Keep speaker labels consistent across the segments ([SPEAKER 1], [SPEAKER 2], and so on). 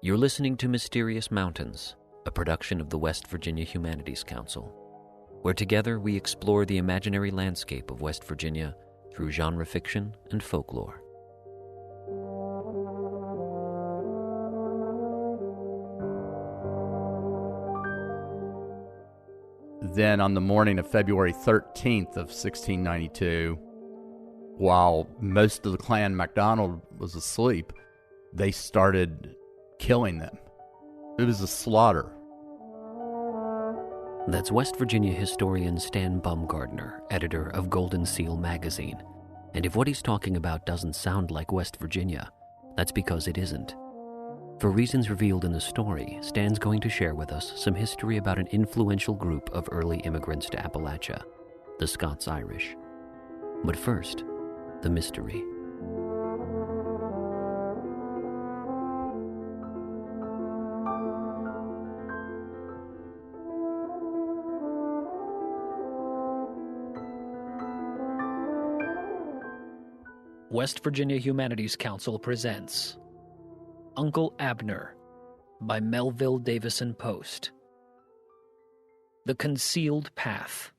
[SPEAKER 1] You're listening to Mysterious Mountains, a production of the West Virginia Humanities Council, where together we explore the imaginary landscape of West Virginia through genre fiction and folklore.
[SPEAKER 2] Then on the morning of February 13th of 1692, while most of the clan MacDonald was asleep, they started killing them. It was a slaughter.
[SPEAKER 1] That's West Virginia historian Stan Bumgardner, editor of Goldenseal magazine. And if what he's talking about doesn't sound like West Virginia, that's because it isn't. For reasons revealed in the story, Stan's going to share with us some history about an influential group of early immigrants to Appalachia, the Scots-Irish. But first, the mystery. West Virginia Humanities Council presents Uncle Abner by Melville Davisson Post. The Concealed Path,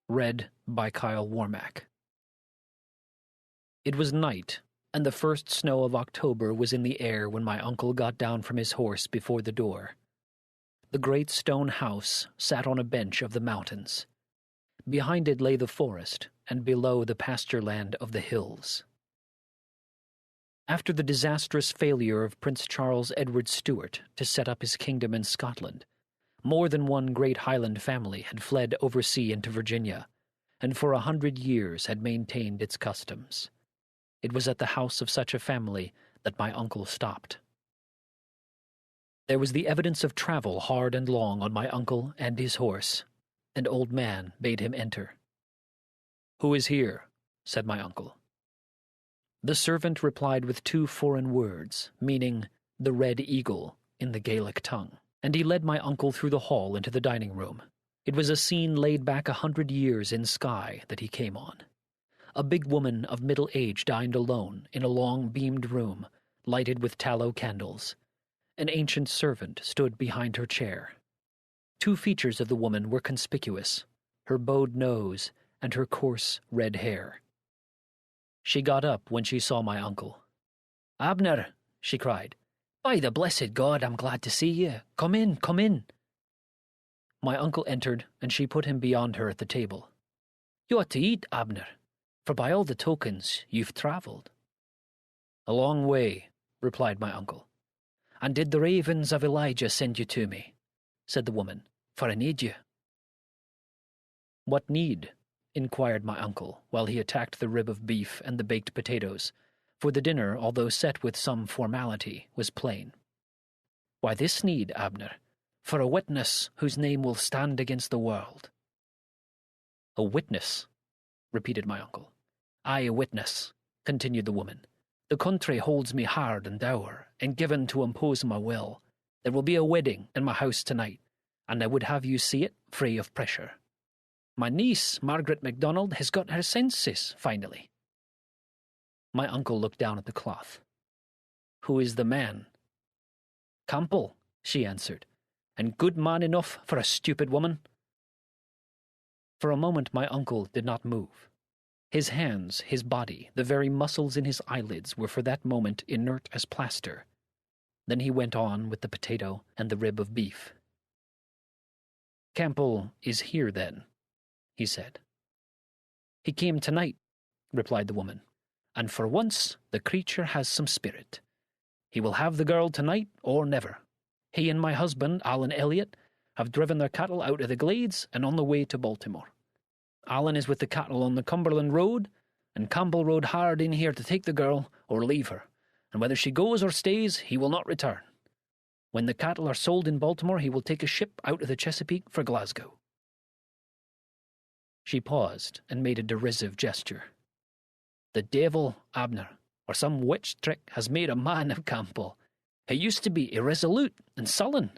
[SPEAKER 1] read by Kyle Warmack. It was night, and the first snow of October was in the air when my uncle got down from his horse before the door. The great stone house sat on a bench of the mountains. Behind it lay the forest, and below the pasture land of the hills. After the disastrous failure of Prince Charles Edward Stuart to set up his kingdom in Scotland, more than one great Highland family had fled oversea into Virginia, and for 100 years had maintained its customs. It was at the house of such a family that my uncle stopped. There was the evidence of travel hard and long on my uncle and his horse. An old man bade him enter. "Who is here?" said my uncle. The servant replied with 2 foreign words, meaning the Red Eagle in the Gaelic tongue, and he led my uncle through the hall into the dining room. It was a scene laid back 100 years in Skye that he came on. A big woman of middle age dined alone in a long beamed room, lighted with tallow candles. An ancient servant stood behind her chair. 2 features of the woman were conspicuous, her bowed nose and her coarse red hair. She got up when she saw my uncle. "Abner," she cried, "by the blessed God, I'm glad to see you. Come in, come in." My uncle entered, and she put him beyond her at the table. "You ought to eat, Abner, for by all the tokens you've travelled." "A long way," replied my uncle. "And did the ravens of Elijah send you to me?" said the woman, "for I need you." "What need?" inquired my uncle, while he attacked the rib of beef and the baked potatoes, for the dinner, although set with some formality, was plain. "Why, this need, Abner, for a witness whose name will stand against the world." "A witness?" repeated my uncle. "Aye, a witness," continued the woman. "The country holds me hard and dour, and given to impose my will. There will be a wedding in my house tonight, and I would have you see it free of pressure. My niece, Margaret MacDonald, has got her senses, finally." My uncle looked down at the cloth. "Who is the man?" "Campbell," she answered, "and good man enough for a stupid woman." For a moment my uncle did not move. His hands, his body, the very muscles in his eyelids were for that moment inert as plaster. Then he went on with the potato and the rib of beef. "Campbell is here, then," he said. "He came tonight," replied the woman, "and for once the creature has some spirit. He will have the girl tonight or never. He and my husband, Alan Elliot, have driven their cattle out of the glades and on the way to Baltimore. Alan is with the cattle on the Cumberland Road, and Campbell rode hard in here to take the girl or leave her, and whether she goes or stays, he will not return. When the cattle are sold in Baltimore, he will take a ship out of the Chesapeake for Glasgow." She paused and made a derisive gesture. "The devil, Abner, or some witch trick has made a man of Campbell. He used to be irresolute and sullen,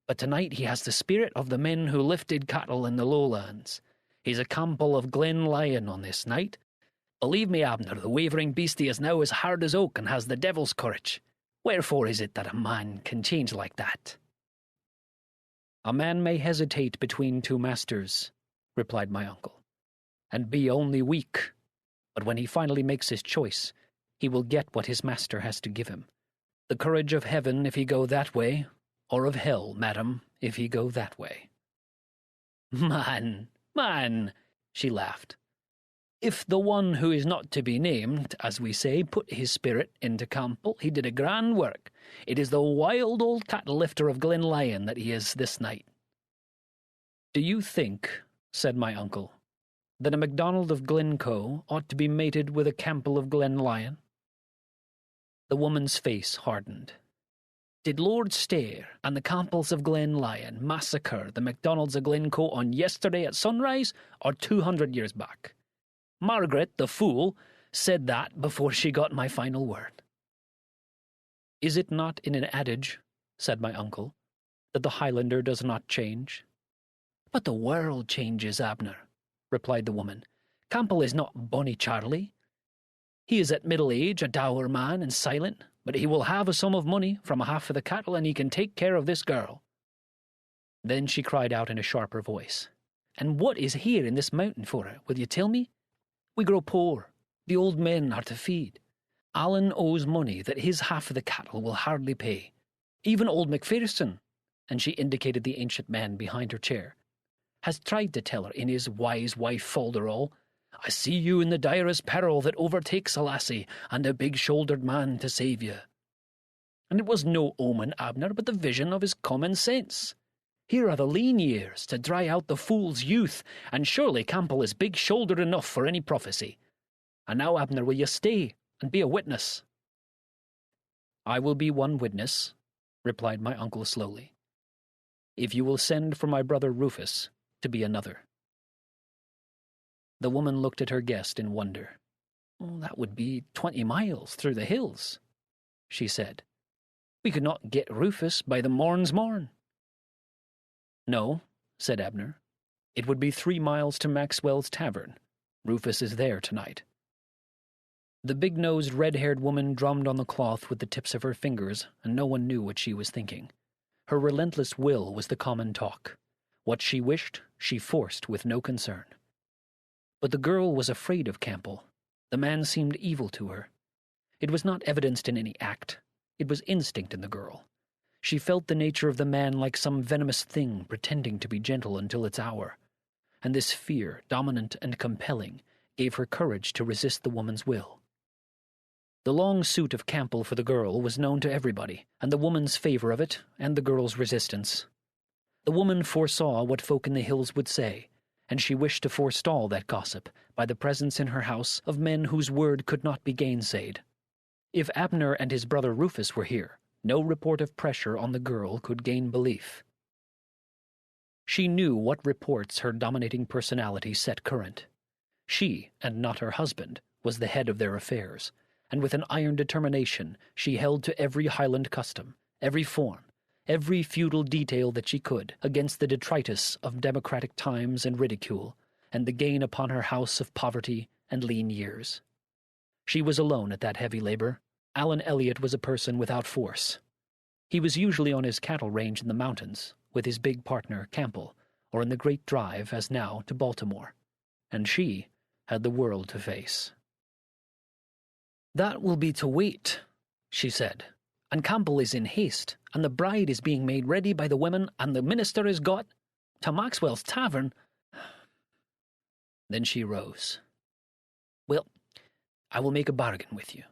[SPEAKER 1] but tonight he has the spirit of the men who lifted cattle in the lowlands. He's a Campbell of Glen Lyon on this night. Believe me, Abner, the wavering beastie is now as hard as oak and has the devil's courage. Wherefore is it that a man can change like that?" "A man may hesitate between two masters," replied my uncle, "and be only weak. But when he finally makes his choice, he will get what his master has to give him. The courage of heaven if he go that way, or of hell, madam, if he go that way." Man, she laughed. "If the one who is not to be named, as we say, put his spirit into Campbell, he did a grand work. It is the wild old cattle-lifter of Glenlyon that he is this night." "Do you think," said my uncle, "that a MacDonald of Glencoe ought to be mated with a Campbell of Glenlyon?" The woman's face hardened. "Did Lord Stair and the Campbells of Glenlyon massacre the MacDonalds of Glencoe on yesterday at sunrise, or 200 years back? Margaret, the fool, said that before she got my final word." "Is it not in an adage," said my uncle, "that the Highlander does not change?" "But the world changes, Abner," replied the woman. "Campbell is not bonny Charlie. He is at middle age, a dour man and silent, but he will have a sum of money from a half of the cattle, and he can take care of this girl." Then she cried out in a sharper voice, "And what is here in this mountain for her, will you tell me? We grow poor. The old men are to feed. Alan owes money that his half of the cattle will hardly pay. Even old Macpherson," and she indicated the ancient man behind her chair, "has tried to tell her in his wise wife Folderol, 'I see you in the direst peril that overtakes a lassie, and a big-shouldered man to save you.' And it was no omen, Abner, but the vision of his common sense. Here are the lean years to dry out the fool's youth, and surely Campbell is big-shouldered enough for any prophecy. And now, Abner, will you stay and be a witness?" "I will be one witness," replied my uncle slowly, "if you will send for my brother Rufus to be another." The woman looked at her guest in wonder. "That would be 20 miles through the hills," she said. "We could not get Rufus by the morn's morn." "No," said Abner. "It would be 3 miles to Maxwell's Tavern. Rufus is there tonight." The big-nosed, red-haired woman drummed on the cloth with the tips of her fingers, and no one knew what she was thinking. Her relentless will was the common talk. What she wished, she forced with no concern. But the girl was afraid of Campbell. The man seemed evil to her. It was not evidenced in any act. It was instinct in the girl. She felt the nature of the man like some venomous thing pretending to be gentle until its hour. And this fear, dominant and compelling, gave her courage to resist the woman's will. The long suit of Campbell for the girl was known to everybody, and the woman's favor of it, and the girl's resistance. The woman foresaw what folk in the hills would say, and she wished to forestall that gossip by the presence in her house of men whose word could not be gainsaid. If Abner and his brother Rufus were here, no report of pressure on the girl could gain belief. She knew what reports her dominating personality set current. She, and not her husband, was the head of their affairs, and with an iron determination she held to every Highland custom, every form, every feudal detail that she could, against the detritus of democratic times and ridicule, and the gain upon her house of poverty and lean years. She was alone at that heavy labor. Alan Elliot was a person without force. He was usually on his cattle range in the mountains, with his big partner, Campbell, or in the great drive, as now, to Baltimore. And she had the world to face. "That will be to wait," she said. "And Campbell is in haste, and the bride is being made ready by the women, and the minister is got to Maxwell's Tavern." Then she rose. "Well, I will make a bargain with you.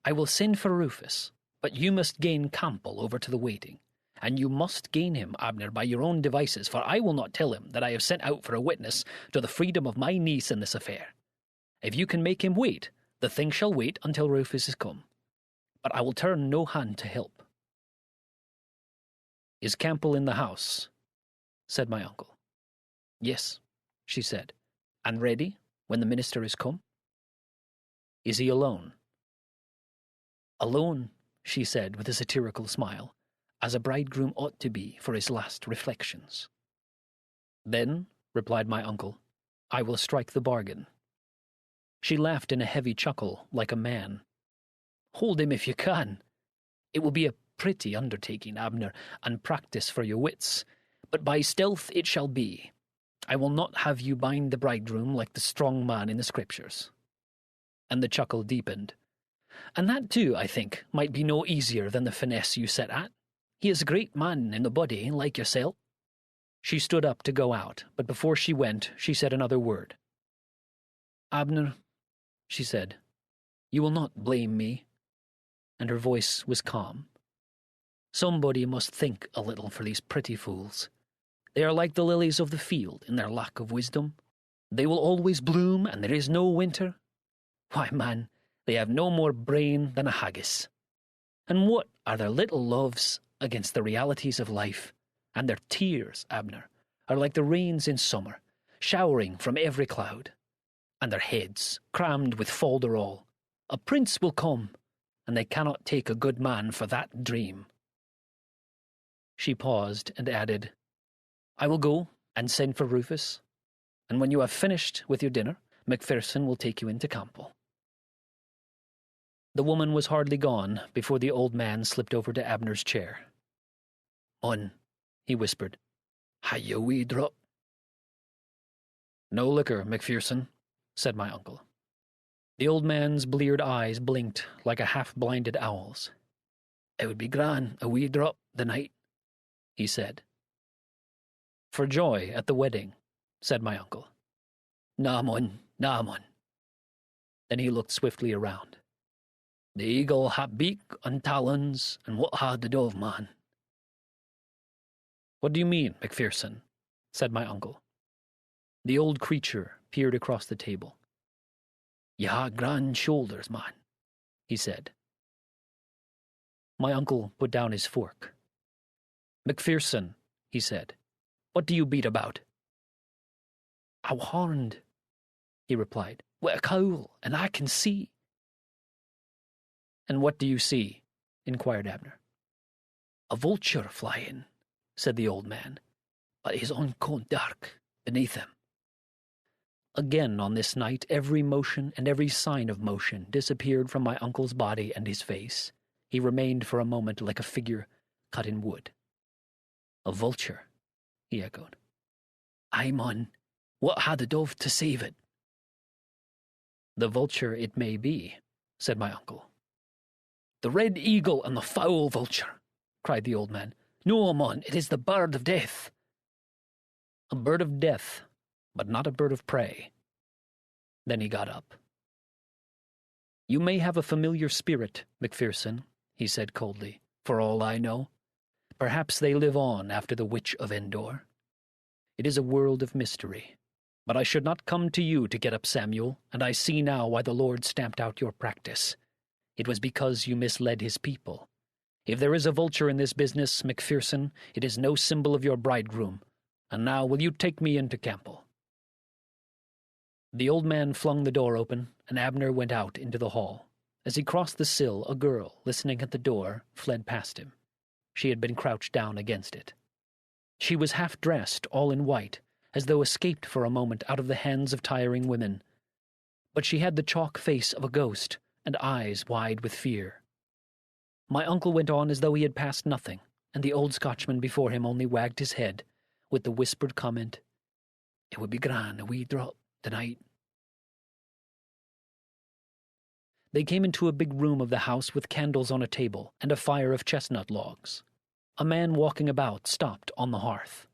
[SPEAKER 1] I will send for Rufus, but you must gain Campbell over to the waiting, and you must gain him, Abner, by your own devices, for I will not tell him that I have sent out for a witness to the freedom of my niece in this affair. If you can make him wait, the thing shall wait until Rufus is come. But I will turn no hand to help." "Is Campbell in the house?" said my uncle. "Yes," she said. "And ready when the minister is come?" "Is he alone?" "Alone," she said with a satirical smile, "as a bridegroom ought to be for his last reflections." "Then," replied my uncle, "I will strike the bargain." She laughed in a heavy chuckle, like a man. "Hold him if you can. It will be a pretty undertaking, Abner, and practice for your wits, but by stealth it shall be. I will not have you bind the bridegroom like the strong man in the Scriptures." And the chuckle deepened. "And that too, I think, might be no easier than the finesse you set at. He is a great man in the body, like yourself." She stood up to go out, but before she went, she said another word. "Abner," she said, "you will not blame me." And her voice was calm. "Somebody must think a little for these pretty fools. They are like the lilies of the field in their lack of wisdom. They will always bloom, and there is no winter. Why, man, they have no more brain than a haggis. And what are their little loves against the realities of life? And their tears, Abner, are like the rains in summer, showering from every cloud. And their heads crammed with folderol. A prince will come, and they cannot take a good man for that dream." She paused and added, "I will go and send for Rufus, and when you have finished with your dinner, Macpherson will take you into Campbell." The woman was hardly gone before the old man slipped over to Abner's chair. "Mon," he whispered, "hae ye a wee drop?" "No liquor, Macpherson," said my uncle. The old man's bleared eyes blinked like a half-blinded owl's. "It would be gran, a wee drop the night," he said. "For joy at the wedding," said my uncle. "Na, mon, na, mon." Then he looked swiftly around. "The eagle ha beak and talons, and what ha the dove, man?" "What do you mean, Macpherson?" said my uncle. The old creature peered across the table. "Ye ha grand shoulders, man," he said. My uncle put down his fork. "Macpherson," he said, "what do you beat about?" "I'm horned," he replied, "with a cowl, and I can see." "And what do you see?" inquired Abner. "A vulture flying," said the old man, "but his own coat dark beneath him." Again on this night every motion and every sign of motion disappeared from my uncle's body and his face. He remained for a moment like a figure cut in wood. "A vulture," he echoed. "Aye, mon. What had the dove to save it?" "The vulture it may be," said my uncle. "The red eagle and the foul vulture," cried the old man. "No, mon, it is the bird of death." "A bird of death, but not a bird of prey." Then he got up. "You may have a familiar spirit, Macpherson," he said coldly, "for all I know. Perhaps they live on after the Witch of Endor. It is a world of mystery. But I should not come to you to get up Samuel, and I see now why the Lord stamped out your practice. It was because you misled his people. If there is a vulture in this business, Macpherson, it is no symbol of your bridegroom. And now will you take me into Campbell?" The old man flung the door open, and Abner went out into the hall. As he crossed the sill, a girl, listening at the door, fled past him. She had been crouched down against it. She was half-dressed, all in white, as though escaped for a moment out of the hands of tiring women. But she had the chalk face of a ghost, and eyes wide with fear. My uncle went on as though he had passed nothing, and the old Scotchman before him only wagged his head, with the whispered comment, "It would be gran, a wee drop tonight." They came into a big room of the house with candles on a table and a fire of chestnut logs. A man walking about stopped on the hearth.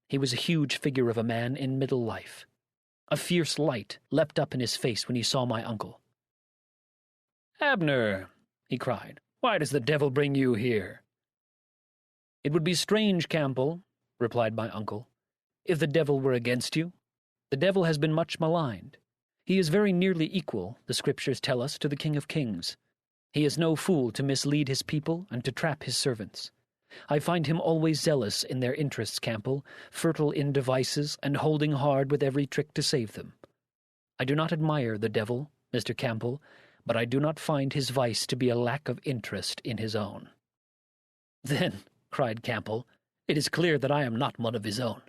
[SPEAKER 1] He was a huge figure of a man in middle life. A fierce light leapt up in his face when he saw my uncle. "Abner," he cried, "why does the devil bring you here?" "It would be strange, Campbell," replied my uncle, "if the devil were against you. The devil has been much maligned. He is very nearly equal, the Scriptures tell us, to the King of Kings. He is no fool to mislead his people and to trap his servants. I find him always zealous in their interests, Campbell, fertile in devices, and holding hard with every trick to save them. I do not admire the devil, Mr. Campbell, but I do not find his vice to be a lack of interest in his own." "Then," cried Campbell, "it is clear that I am not one of his own.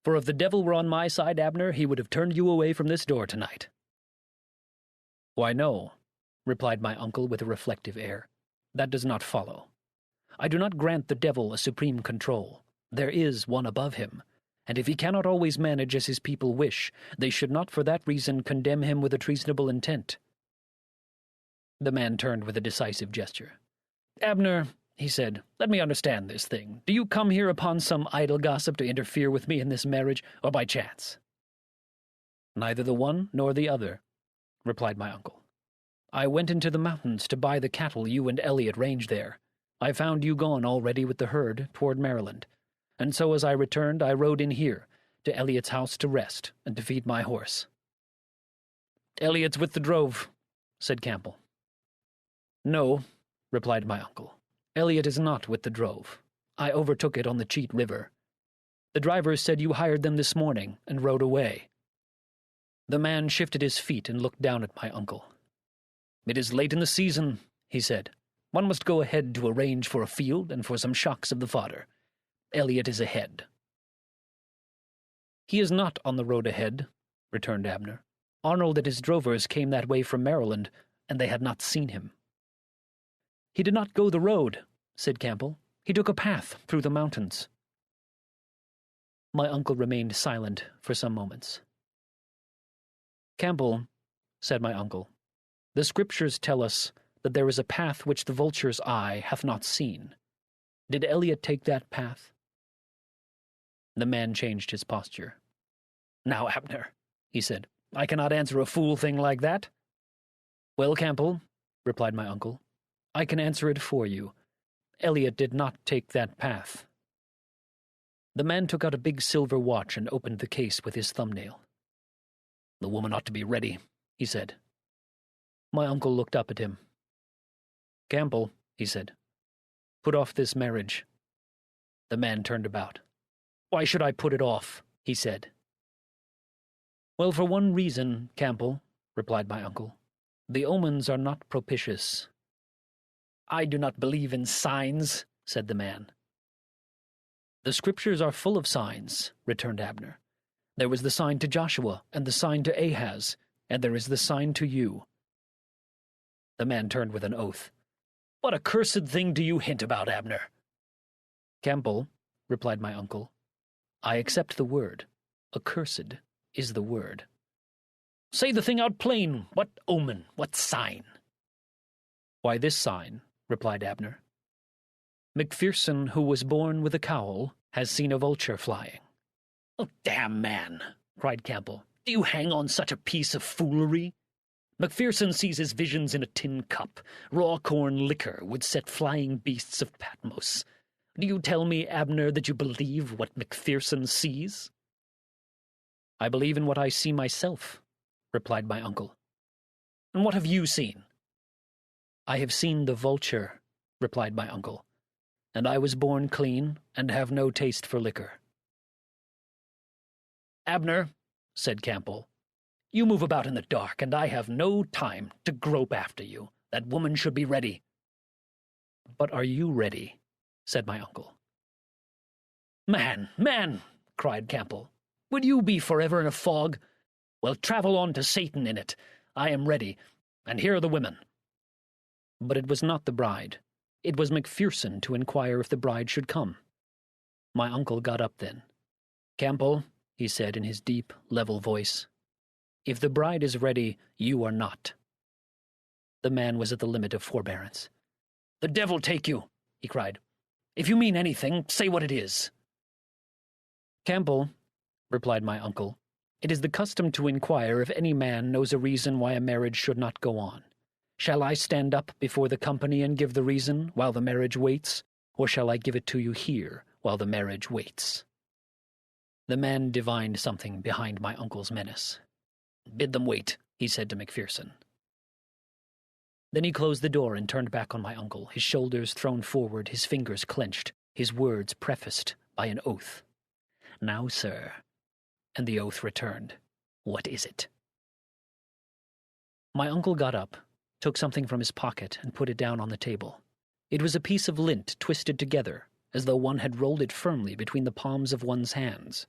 [SPEAKER 1] For if the devil were on my side, Abner, he would have turned you away from this door tonight." "Why, no," replied my uncle with a reflective air. "That does not follow. I do not grant the devil a supreme control. There is one above him, and if he cannot always manage as his people wish, they should not for that reason condemn him with a treasonable intent." The man turned with a decisive gesture. "Abner," he said, "let me understand this thing. Do you come here upon some idle gossip to interfere with me in this marriage, or by chance?" "Neither the one nor the other," replied my uncle. "I went into the mountains to buy the cattle you and Elliot ranged there. I found you gone already with the herd toward Maryland, and so as I returned I rode in here, to Elliot's house to rest and to feed my horse." "Elliot's with the drove," said Campbell. "No," replied my uncle. "Elliot is not with the drove. I overtook it on the Cheat River. The drivers said you hired them this morning and rode away." The man shifted his feet and looked down at my uncle. "It is late in the season," he said. "One must go ahead to arrange for a field and for some shocks of the fodder. Elliot is ahead." "He is not on the road ahead," returned Abner. "Arnold and his drovers came that way from Maryland, and they had not seen him." "He did not go the road," said Campbell. "He took a path through the mountains." My uncle remained silent for some moments. "Campbell," said my uncle, "the Scriptures tell us that there is a path which the vulture's eye hath not seen. Did Elliot take that path?" The man changed his posture. "Now, Abner," he said, "I cannot answer a fool thing like that." "Well, Campbell," replied my uncle, "I can answer it for you. Elliot did not take that path." The man took out a big silver watch and opened the case with his thumbnail. "The woman ought to be ready," he said. My uncle looked up at him. "Campbell," he said, "put off this marriage." The man turned about. "Why should I put it off?" he said. "Well, for one reason, Campbell," replied my uncle. "The omens are not propitious." "I do not believe in signs," said the man. "The Scriptures are full of signs," returned Abner. "There was the sign to Joshua and the sign to Ahaz, and there is the sign to you." The man turned with an oath. "What accursed thing do you hint about, Abner?" "Campbell," replied my uncle, "I accept the word. Accursed is the word." "Say the thing out plain. What omen? What sign?" "Why, this sign," replied Abner. "Macpherson, who was born with a cowl, has seen a vulture flying." "Oh, damn, man," cried Campbell. "Do you hang on such a piece of foolery? Macpherson sees his visions in a tin cup. Raw corn liquor would set flying beasts of Patmos. Do you tell me, Abner, that you believe what Macpherson sees?" "I believe in what I see myself," replied my uncle. "And what have you seen?" "I have seen the vulture," replied my uncle, "and I was born clean and have no taste for liquor." "Abner," said Campbell, "you move about in the dark, and I have no time to grope after you. That woman should be ready." "But are you ready?" said my uncle. Man, cried Campbell, "would you be forever in a fog? Well, travel on to Satan in it. I am ready, and here are the women." But it was not the bride. It was Macpherson to inquire if the bride should come. My uncle got up then. "Campbell," he said in his deep, level voice, "if the bride is ready, you are not." The man was at the limit of forbearance. "The devil take you," he cried. "If you mean anything, say what it is." "Campbell," replied my uncle, "it is the custom to inquire if any man knows a reason why a marriage should not go on. Shall I stand up before the company and give the reason while the marriage waits, or shall I give it to you here while the marriage waits?" The man divined something behind my uncle's menace. "Bid them wait," he said to Macpherson. Then he closed the door and turned back on my uncle, his shoulders thrown forward, his fingers clenched, his words prefaced by an oath. "Now, sir," and the oath returned, "what is it?" My uncle got up, took something from his pocket, and put it down on the table. It was a piece of lint twisted together, as though one had rolled it firmly between the palms of one's hands.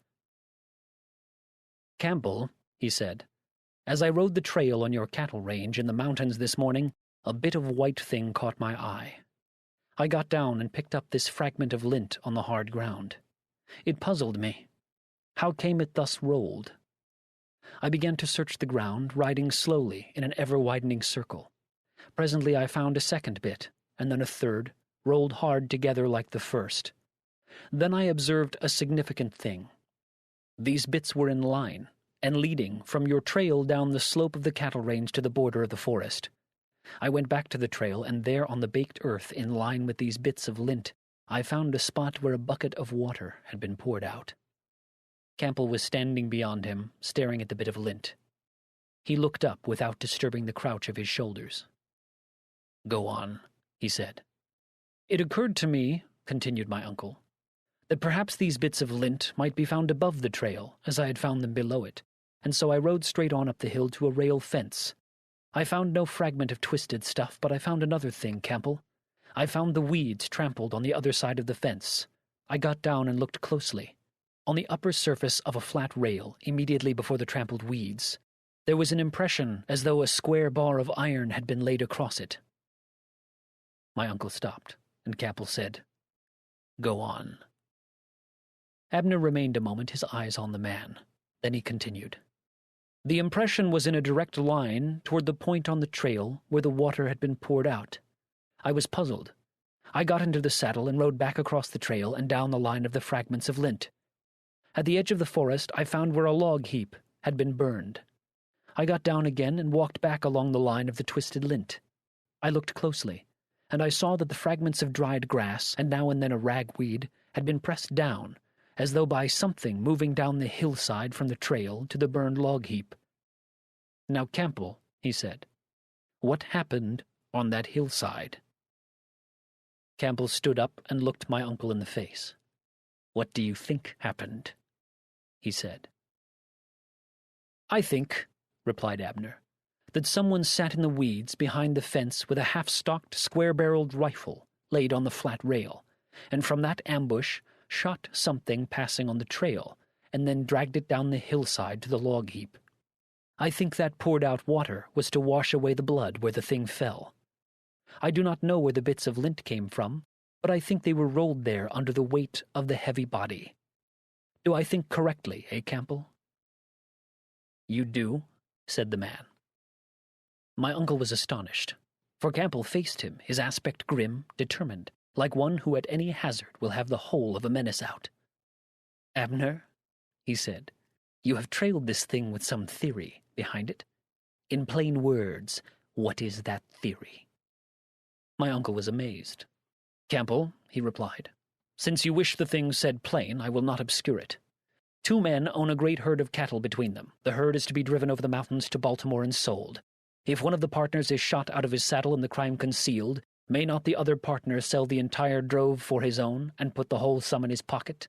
[SPEAKER 1] "Campbell," he said, "as I rode the trail on your cattle range in the mountains this morning, a bit of white thing caught my eye. I got down and picked up this fragment of lint on the hard ground. It puzzled me. How came it thus rolled? I began to search the ground, riding slowly in an ever-widening circle. Presently I found a second bit, and then a third, rolled hard together like the first. Then I observed a significant thing. These bits were in line, and leading from your trail down the slope of the cattle range to the border of the forest. I went back to the trail, and there on the baked earth, in line with these bits of lint, I found a spot where a bucket of water had been poured out. Campbell was standing beyond him, staring at the bit of lint. He looked up without disturbing the crouch of his shoulders. "Go on," he said. "It occurred to me," continued my uncle, "that perhaps these bits of lint might be found above the trail, as I had found them below it, and so I rode straight on up the hill to a rail fence. I found no fragment of twisted stuff, but I found another thing, Campbell. I found the weeds trampled on the other side of the fence. I got down and looked closely. On the upper surface of a flat rail, immediately before the trampled weeds, there was an impression as though a square bar of iron had been laid across it." My uncle stopped, and Campbell said, "Go on." Abner remained a moment, his eyes on the man. Then he continued. "The impression was in a direct line toward the point on the trail where the water had been poured out. I was puzzled. I got into the saddle and rode back across the trail and down the line of the fragments of lint. At the edge of the forest, I found where a log heap had been burned. I got down again and walked back along the line of the twisted lint. I looked closely, and I saw that the fragments of dried grass and now and then a ragweed had been pressed down, as though by something moving down the hillside from the trail to the burned log heap. Now, Campbell," he said, "what happened on that hillside?" Campbell stood up and looked my uncle in the face. "What do you think happened?" he said. "I think," replied Abner, "that someone sat in the weeds behind the fence with a half-stocked, square-barreled rifle laid on the flat rail, and from that ambush shot something passing on the trail, and then dragged it down the hillside to the log heap. I think that poured-out water was to wash away the blood where the thing fell. I do not know where the bits of lint came from, but I think they were rolled there under the weight of the heavy body. Do I think correctly, Campbell?" "You do," said the man. My uncle was astonished, for Campbell faced him, his aspect grim, determined, like one who at any hazard will have the whole of a menace out. "Abner," he said, "you have trailed this thing with some theory behind it. In plain words, what is that theory?" My uncle was amazed. "Campbell," he replied, "since you wish the thing said plain, I will not obscure it. 2 men own a great herd of cattle between them. The herd is to be driven over the mountains to Baltimore and sold. If one of the partners is shot out of his saddle and the crime concealed, may not the other partner sell the entire drove for his own and put the whole sum in his pocket?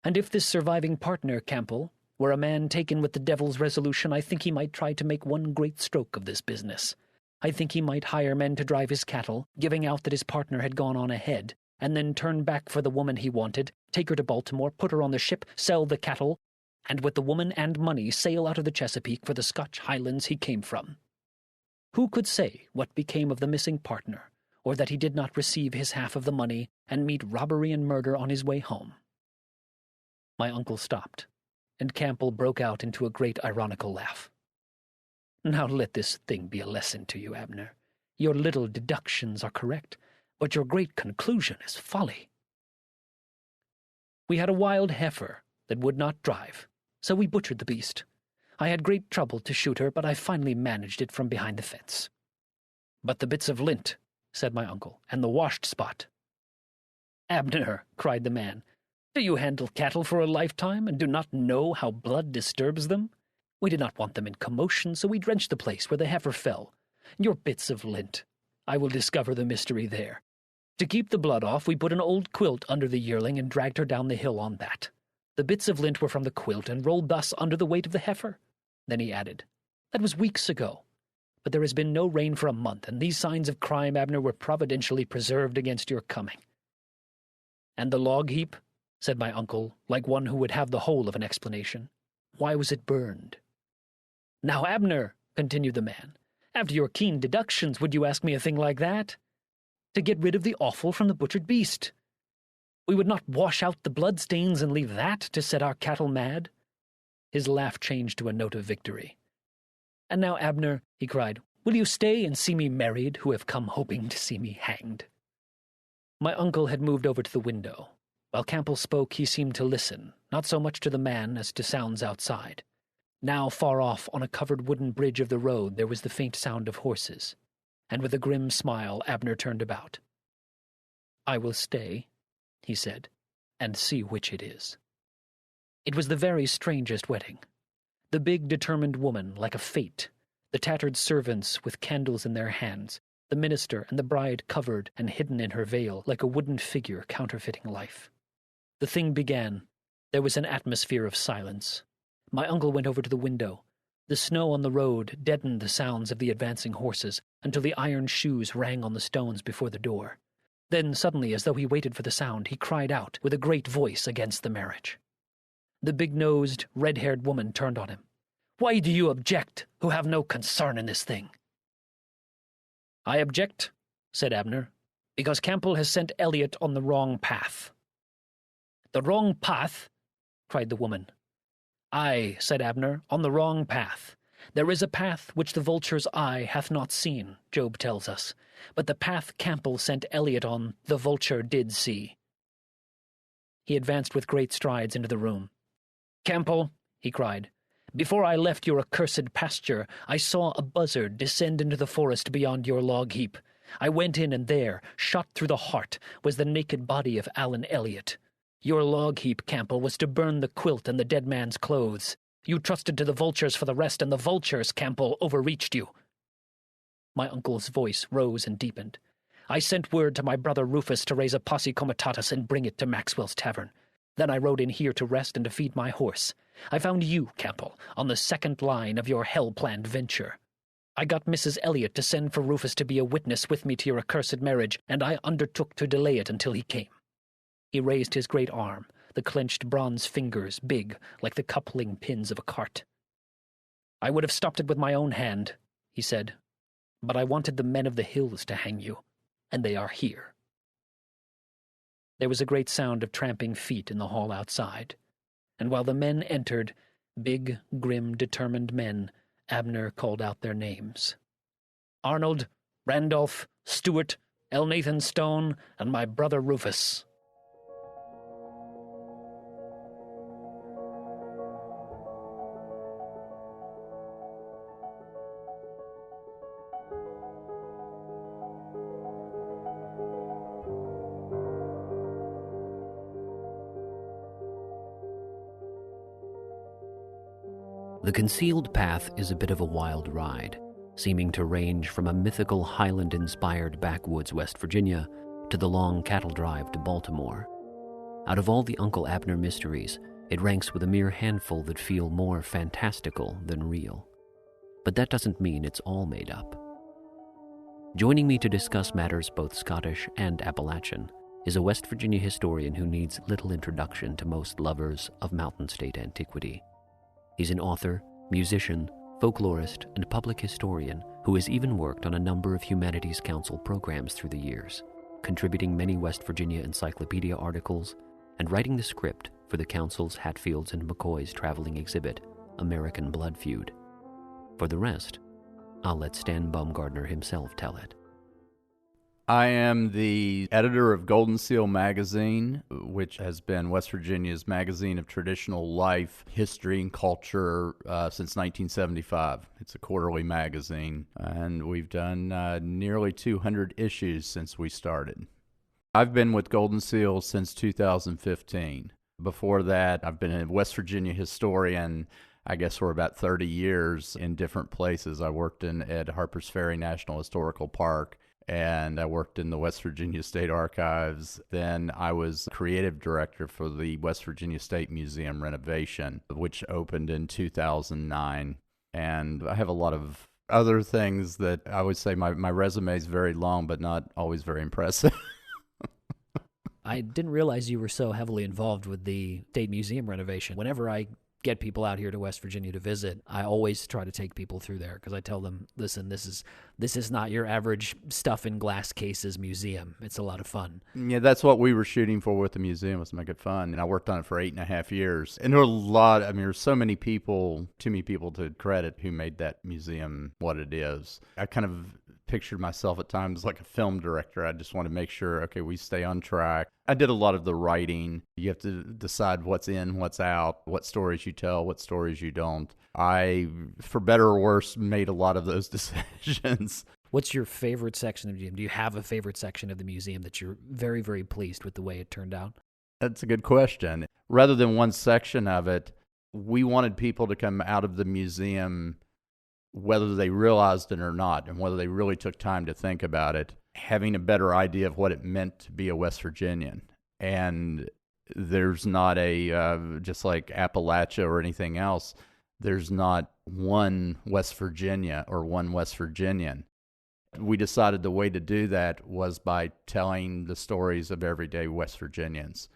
[SPEAKER 1] And if this surviving partner, Campbell, were a man taken with the devil's resolution, I think he might try to make one great stroke of this business. I think he might hire men to drive his cattle, giving out that his partner had gone on ahead, and then turn back for the woman he wanted, take her to Baltimore, put her on the ship, sell the cattle, and with the woman and money sail out of the Chesapeake for the Scotch Highlands he came from. Who could say what became of the missing partner, or that he did not receive his half of the money and meet robbery and murder on his way home?" My uncle stopped, and Campbell broke out into a great ironical laugh. "Now let this thing be a lesson to you, Abner. Your little deductions are correct, but your great conclusion is folly. We had a wild heifer that would not drive, so we butchered the beast. I had great trouble to shoot her, but I finally managed it from behind the fence." "But the bits of lint," said my uncle, "and the washed spot." "Abner," cried the man, "do you handle cattle for a lifetime and do not know how blood disturbs them? We did not want them in commotion, so we drenched the place where the heifer fell. Your bits of lint. I will discover the mystery there. To keep the blood off, we put an old quilt under the yearling and dragged her down the hill on that. The bits of lint were from the quilt and rolled thus under the weight of the heifer." Then he added, "That was weeks ago. But there has been no rain for a month, and these signs of crime, Abner, were providentially preserved against your coming." "And the log heap?" said my uncle, like one who would have the whole of an explanation. "Why was it burned?" "Now, Abner," continued the man, "after your keen deductions, would you ask me a thing like that?" to get rid of the offal from the butchered beast. We would not wash out the bloodstains and leave that to set our cattle mad." His laugh changed to a note of victory. "And now, Abner," he cried, "will you stay and see me married, who have come hoping to see me hanged?" My uncle had moved over to the window. While Campbell spoke, he seemed to listen, not so much to the man as to sounds outside. Now, far off, on a covered wooden bridge of the road, there was the faint sound of horses, and with a grim smile, Abner turned about. "I will stay," he said, "and see which it is." It was the very strangest wedding. The big, determined woman, like a fate, the tattered servants with candles in their hands, the minister and the bride covered and hidden in her veil, like a wooden figure counterfeiting life. The thing began. There was an atmosphere of silence. My uncle went over to the window. The snow on the road deadened the sounds of the advancing horses until the iron shoes rang on the stones before the door. Then, suddenly, as though he waited for the sound, he cried out with a great voice against the marriage. The big-nosed, red-haired woman turned on him. "Why do you object, who have no concern in this thing?" "I object," said Abner, "because Campbell has sent Elliot on the wrong path." "The wrong path?" cried the woman. "Aye," said Abner, "on the wrong path. There is a path which the vulture's eye hath not seen, Job tells us, but the path Campbell sent Elliot on, the vulture did see." He advanced with great strides into the room. "Campbell," he cried, "before I left your accursed pasture, I saw a buzzard descend into the forest beyond your log heap. I went in, and there, shot through the heart, was the naked body of Alan Elliot. Your log heap, Campbell, was to burn the quilt and the dead man's clothes. You trusted to the vultures for the rest, and the vultures, Campbell, overreached you." My uncle's voice rose and deepened. "I sent word to my brother Rufus to raise a posse comitatus and bring it to Maxwell's tavern. Then I rode in here to rest and to feed my horse. I found you, Campbell, on the second line of your hell-planned venture. I got Mrs. Elliot to send for Rufus to be a witness with me to your accursed marriage, and I undertook to delay it until he came." He raised his great arm, the clenched bronze fingers big like the coupling pins of a cart. "I would have stopped it with my own hand," he said, "but I wanted the men of the hills to hang you, and they are here." There was a great sound of tramping feet in the hall outside, and while the men entered, big, grim, determined men, Abner called out their names. "Arnold, Randolph, Stewart, Elnathan Stone, and my brother Rufus."
[SPEAKER 3] The concealed path is a bit of a wild ride, seeming to range from a mythical Highland-inspired backwoods West Virginia to the long cattle drive to Baltimore. Out of all the Uncle Abner mysteries, it ranks with a mere handful that feel more fantastical than real. But that doesn't mean it's all made up. Joining me to discuss matters both Scottish and Appalachian is a West Virginia historian who needs little introduction to most lovers of Mountain State antiquity. He's an author, musician, folklorist, and public historian who has even worked on a number of Humanities Council programs through the years, contributing many West Virginia encyclopedia articles and writing the script for the Council's Hatfield's and McCoy's traveling exhibit, American Blood Feud. For the rest, I'll let Stan Bumgardner himself tell it.
[SPEAKER 2] I am the editor of Goldenseal magazine, which has been West Virginia's magazine of traditional life, history, and culture since 1975. It's a quarterly magazine, and we've done nearly 200 issues since we started. I've been with Goldenseal since 2015. Before that, I've been a West Virginia historian, I guess, for about 30 years in different places. I worked at Harpers Ferry National Historical Park, and I worked in the West Virginia State Archives. Then I was creative director for the West Virginia State Museum renovation, which opened in 2009. And I have a lot of other things that I would say my resume is very long, but not always very impressive.
[SPEAKER 1] I didn't realize you were so heavily involved with the State Museum renovation. Whenever I get people out here to West Virginia to visit, I always try to take people through there because I tell them, listen, this is not your average stuff in glass cases museum. It's a lot of fun.
[SPEAKER 2] Yeah, that's what we were shooting for with the museum, was to make it fun. And I worked on it for 8.5 years. And there were a lot, there's so many people, too many people to credit, who made that museum what it is. I kind of pictured myself at times like a film director. I just want to make sure, okay, we stay on track. I did a lot of the writing. You have to decide what's in, what's out, what stories you tell, what stories you don't. I, for better or worse, made a lot of those decisions.
[SPEAKER 1] What's your favorite section of the museum? Do you have a favorite section of the museum that you're very, very pleased with the way it turned out?
[SPEAKER 2] That's a good question. Rather than one section of it, we wanted people to come out of the museum whether they realized it or not, and whether they really took time to think about it, having a better idea of what it meant to be a West Virginian. And there's not just like Appalachia or anything else, there's not one West Virginia or one West Virginian. We decided the way to do that was by telling the stories of everyday West Virginians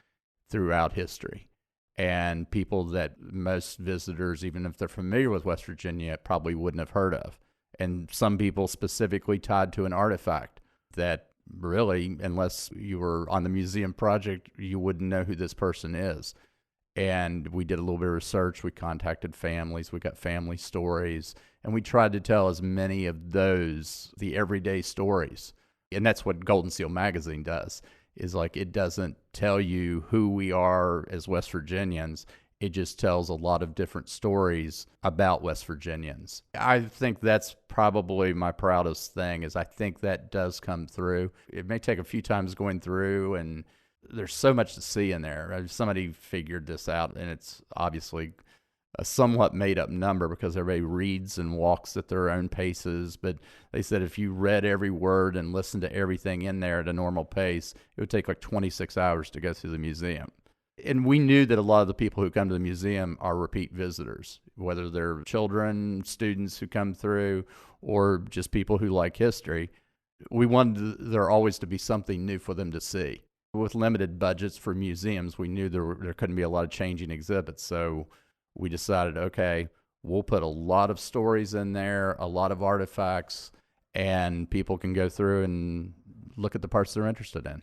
[SPEAKER 2] throughout history. And people that most visitors, even if they're familiar with West Virginia, probably wouldn't have heard of. And some people specifically tied to an artifact that really, unless you were on the museum project, you wouldn't know who this person is. And we did a little bit of research. We contacted families. We got family stories. And we tried to tell as many of those, the everyday stories. And that's what Goldenseal magazine does. Is like, it doesn't tell you who we are as West Virginians. It just tells a lot of different stories about West Virginians. I think that's probably my proudest thing, is I think that does come through. It may take a few times going through, and there's so much to see in there. Somebody figured this out, and it's obviously a somewhat made-up number because everybody reads and walks at their own paces. But they said if you read every word and listened to everything in there at a normal pace, it would take like 26 hours to go through the museum. And we knew that a lot of the people who come to the museum are repeat visitors, whether they're children, students who come through, or just people who like history. We wanted there always to be something new for them to see. With limited budgets for museums, we knew there couldn't be a lot of changing exhibits. So we decided, okay, we'll put a lot of stories in there, a lot of artifacts, and people can go through and look at the parts they're interested in.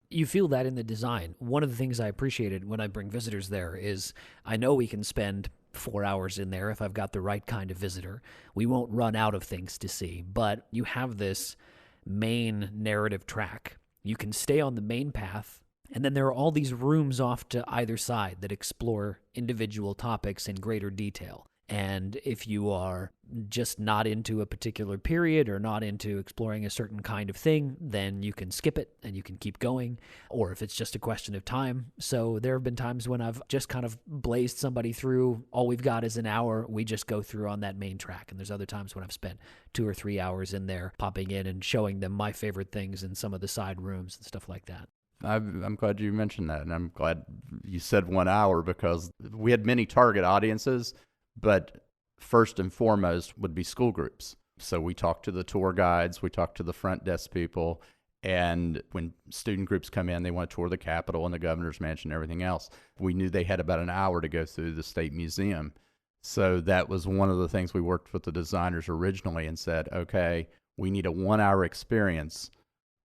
[SPEAKER 1] You feel that in the design. One of the things I appreciated when I bring visitors there is I know we can spend 4 hours in there if I've got the right kind of visitor. We won't run out of things to see, but you have this main narrative track. You can stay on the main path, and then there are all these rooms off to either side that explore individual topics in greater detail. And if you are just not into a particular period or not into exploring a certain kind of thing, then you can skip it and you can keep going, or if it's just a question of time. So there have been times when I've just kind of blazed somebody through, all we've got is an hour, we just go through on that main track. And there's other times when I've spent 2 or 3 hours in there, popping in and showing them my favorite things in some of the side rooms and stuff like that.
[SPEAKER 2] I'm glad you mentioned that, and I'm glad you said 1 hour, because we had many target audiences, but first and foremost would be school groups. So we talked to the tour guides, we talked to the front desk people, and when student groups come in, they want to tour the Capitol and the governor's mansion and everything else. We knew they had about an hour to go through the State Museum. So that was one of the things we worked with the designers originally and said, okay, we need a 1 hour experience,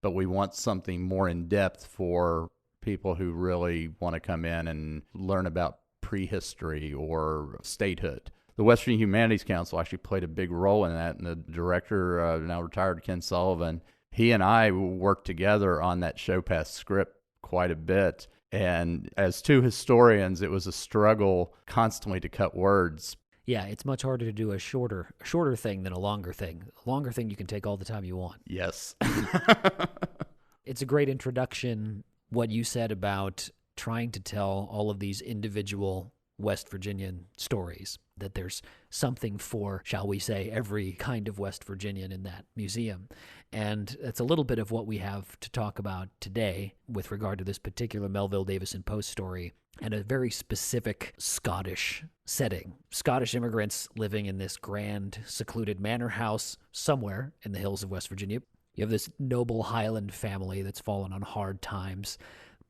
[SPEAKER 2] but we want something more in depth for people who really want to come in and learn about prehistory or statehood. The West Virginia Humanities Council actually played a big role in that, and the director, now retired Ken Sullivan, he and I worked together on that show pass script quite a bit. And as two historians, it was a struggle constantly to cut words.
[SPEAKER 1] Yeah, it's much harder to do a shorter thing than a longer thing. A longer thing you can take all the time you want.
[SPEAKER 2] Yes.
[SPEAKER 1] It's a great introduction, what you said about trying to tell all of these individual West Virginian stories, that there's something for, shall we say, every kind of West Virginian in that museum. And that's a little bit of what we have to talk about today with regard to this particular Melville Davisson Post story and a very specific Scottish setting. Scottish immigrants living in this grand, secluded manor house somewhere in the hills of West Virginia. You have this noble Highland family that's fallen on hard times.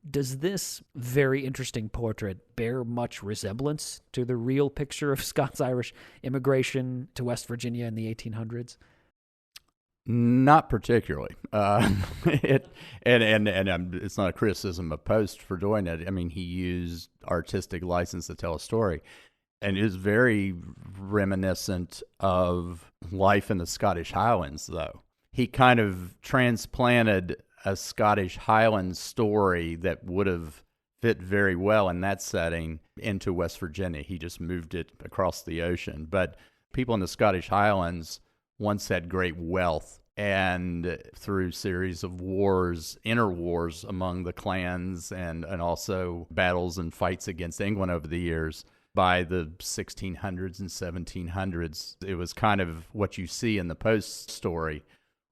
[SPEAKER 1] Does this very interesting portrait bear much resemblance to the real picture of Scots-Irish immigration to West Virginia in the 1800s?
[SPEAKER 2] Not particularly. It's not a criticism of Post for doing it. I mean, he used artistic license to tell a story, and it is very reminiscent of life in the Scottish Highlands, though. He kind of transplanted a Scottish Highland story that would have fit very well in that setting into West Virginia. He just moved it across the ocean. But people in the Scottish Highlands once had great wealth, and through series of wars, inner wars among the clans, and also battles and fights against England over the years, by the 1600s and 1700s, it was kind of what you see in the Post story,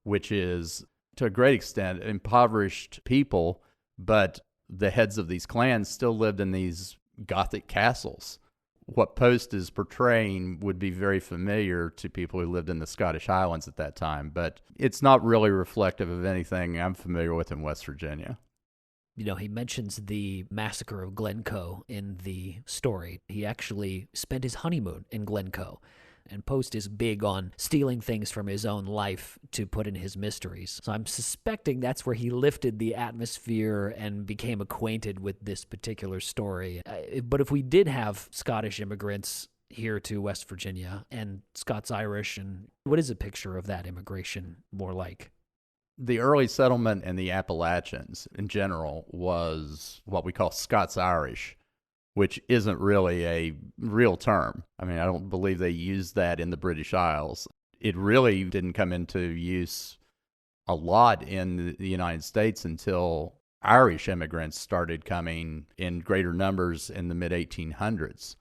[SPEAKER 2] which is, to a great extent, impoverished people, but the heads of these clans still lived in these Gothic castles. What Post is portraying would be very familiar to people who lived in the Scottish Highlands at that time, but it's not really reflective of anything I'm familiar with in West Virginia.
[SPEAKER 1] You know, he mentions the massacre of Glencoe in the story. He actually spent his honeymoon in Glencoe. And Post is big on stealing things from his own life to put in his mysteries. So I'm suspecting that's where he lifted the atmosphere and became acquainted with this particular story. But if we did have Scottish immigrants here to West Virginia and Scots-Irish, and what is a picture of that immigration more like?
[SPEAKER 2] The early settlement in the Appalachians in general was what we call Scots-Irish, which isn't really a real term. I mean, I don't believe they used that in the British Isles. It really didn't come into use a lot in the United States until Irish immigrants started coming in greater numbers in the mid-1800s.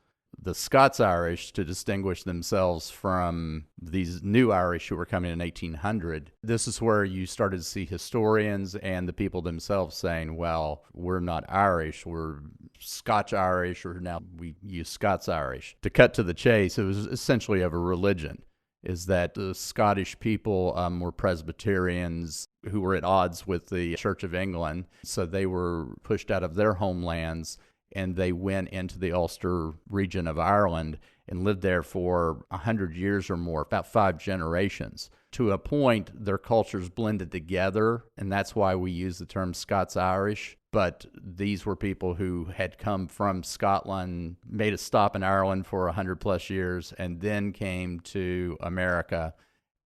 [SPEAKER 2] The Scots-Irish, to distinguish themselves from these new Irish who were coming in 1800, this is where you started to see historians and the people themselves saying, well, we're not Irish, we're Scotch-Irish, or now we use Scots-Irish. To cut to the chase, it was essentially of a religion, is that the Scottish people were Presbyterians who were at odds with the Church of England, so they were pushed out of their homelands, and they went into the Ulster region of Ireland and lived there for 100 years or more, about 5 generations. To a point, their cultures blended together, and that's why we use the term Scots-Irish. But these were people who had come from Scotland, made a stop in Ireland for 100-plus years, and then came to America.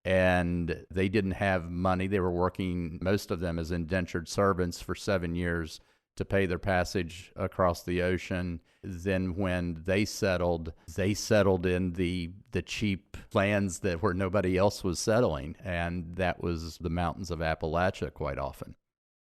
[SPEAKER 2] And they didn't have money. They were working, most of them, as indentured servants for 7 years to pay their passage across the ocean. Then when they settled in the cheap lands that where nobody else was settling, and that was the mountains of Appalachia quite often.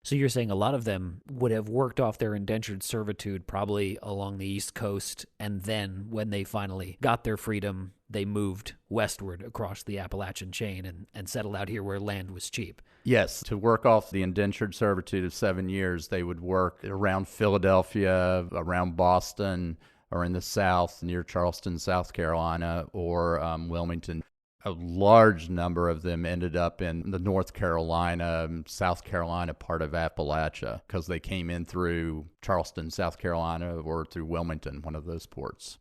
[SPEAKER 1] So you're saying a lot of them would have worked off their indentured servitude probably along the East Coast, and then when they finally got their freedom, they moved westward across the Appalachian chain and settled out here where land was cheap.
[SPEAKER 2] Yes, to work off the indentured servitude of 7 years, they would work around Philadelphia, around Boston, or in the South, near Charleston, South Carolina, or Wilmington. A large number of them ended up in the North Carolina, South Carolina part of Appalachia, because they came in through Charleston, South Carolina, or through Wilmington, one of those ports.